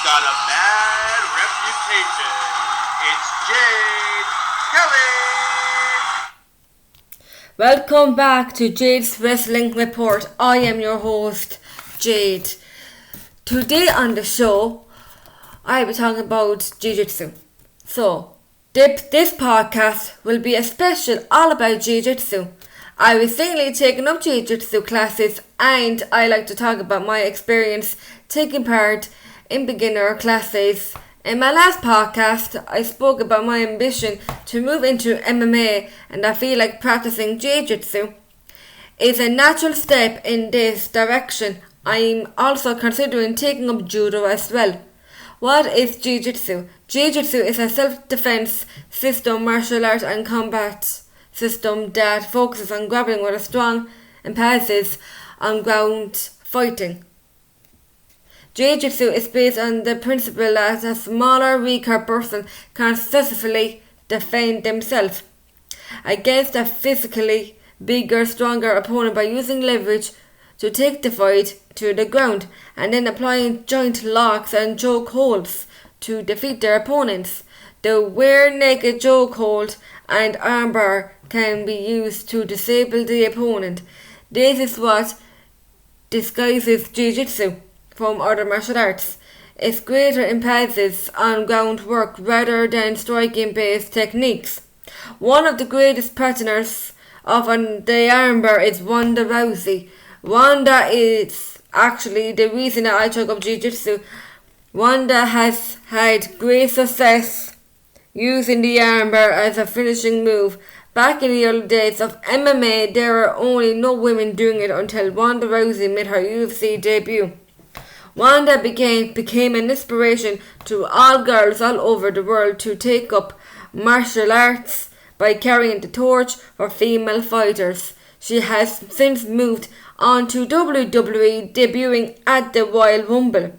got a bad reputation. It's Jade Kelly. Welcome back to Jade's Wrestling Report. I am your host, Jade. Today on the show, I will be talking about Jiu-Jitsu. So, this podcast will be a special all about Jiu-Jitsu. I recently taken up Jiu-Jitsu classes and I like to talk about my experience taking part in beginner classes. In my last podcast, I spoke about my ambition to move into MMA, and I feel like practicing Jiu-Jitsu is a natural step in this direction. I'm also considering taking up Judo as well. What is Jiu-Jitsu? Jiu-Jitsu is a self-defense system, martial art and combat system that focuses on grappling with a strong emphasis on ground fighting. Jiu-Jitsu is based on the principle that a smaller, weaker person can successfully defend themselves against a physically bigger, stronger opponent by using leverage to take the fight to the ground and then applying joint locks and choke holds to defeat their opponents. The rear naked choke hold and armbar can be used to disable the opponent. This is what disguises Jiu-Jitsu from other martial arts. Its greater emphasis on groundwork rather than striking-based techniques. One of the greatest practitioners of the armbar is Ronda Rousey. Ronda is actually the reason that I took up Jiu-Jitsu. Ronda has had great success using the armbar as a finishing move. Back in the early days of MMA, there were only no women doing it until Ronda Rousey made her UFC debut. Ronda became an inspiration to all girls all over the world to take up martial arts by carrying the torch for female fighters. She has since moved on to WWE, debuting at the Royal Rumble.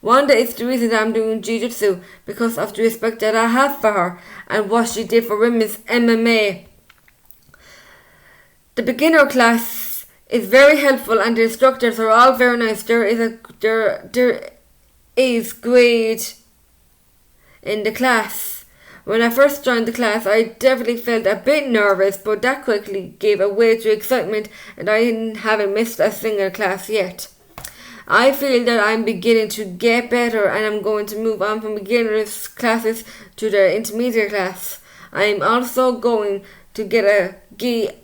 Ronda is the reason that I'm doing Jiu-Jitsu, because of the respect that I have for her and what she did for women's MMA. The beginner class is very helpful and the instructors are all very nice. There is grade in the class. When I first joined the class, I definitely felt a bit nervous, but that quickly gave way to excitement and I haven't missed a single class yet. I feel that I'm beginning to get better and I'm going to move on from beginners classes to the intermediate class. I'm also going to get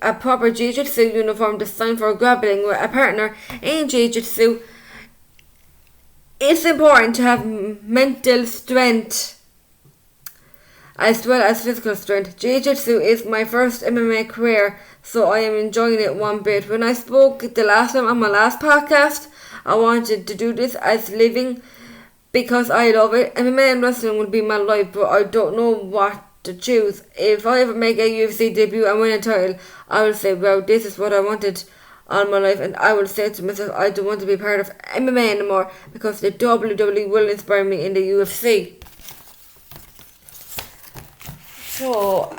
a proper Jiu-Jitsu uniform designed for grappling with a partner in Jiu-Jitsu. It's important to have mental strength as well as physical strength. Jiu-Jitsu is my first MMA career, so I am enjoying it one bit. When I spoke the last time on my last podcast, I wanted to do this as living because I love it. MMA and wrestling would be my life, but I don't know what to choose. If I ever make a UFC debut and win a title, I will say, well, this is what I wanted all my life, and I will say to myself, I don't want to be part of MMA anymore because the WWE will inspire me in the UFC. So,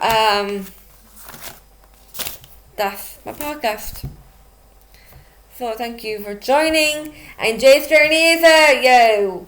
that's my podcast. So thank you for joining, and Jade's journey is out, yo!